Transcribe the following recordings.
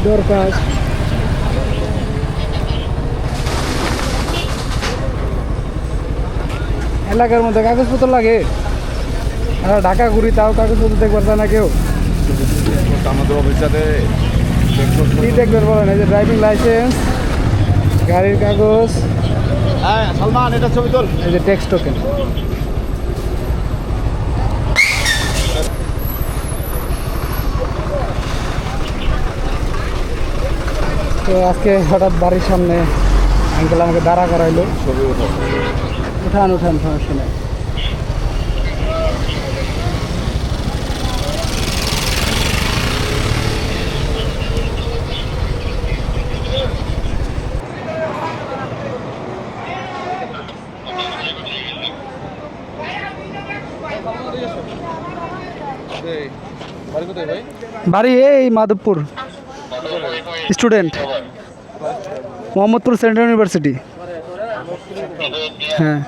দরখাস্ত এলাকার মধ্যে কাগজপত্র লাগে আর ঢাকা ঘুরি তাও কাগজপত্র দেখবার যায় না কেউ আমাদের অফিসারে কি দেখবেন বলেন এই যে ড্রাইভিং লাইসেন্স গাড়ির কাগজ হ্যাঁ সালমান এটা ছবি তোল এই যে ট্যাক্স টোকেন তো আজকে হঠাৎ বাড়ির সামনে আঙ্কেল আমাকে দাঁড়া করাইলো ছবি উঠাও উঠান উঠান সমস্যা নেই বাড়ি কোথায় ভাই বাড়ি এই Madhabpur student Mohammadpur central university হ্যাঁ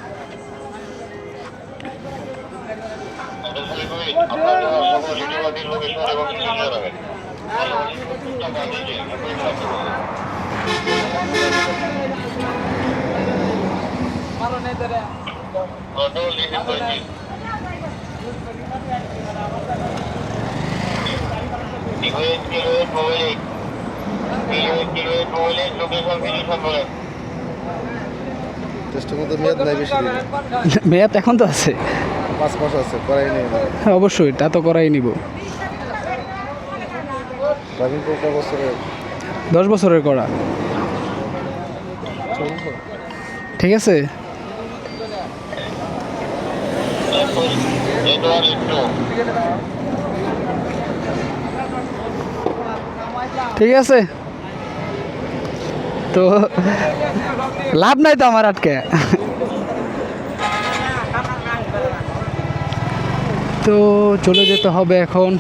টেস্টের মধ্যে মেয়াদ নাই বেশি দিন মেয়াদ এখন তো আছে 5 মাস আছে করাই নেই হ্যাঁ অবশ্যই তা তো করাই নিব ড্রাইভিং কত বছরে 10 বছরের করা ঠিক আছে ঠিক আছে তো লাভ নাই তো আমার আটকে তো চলে যেতে হবে এখন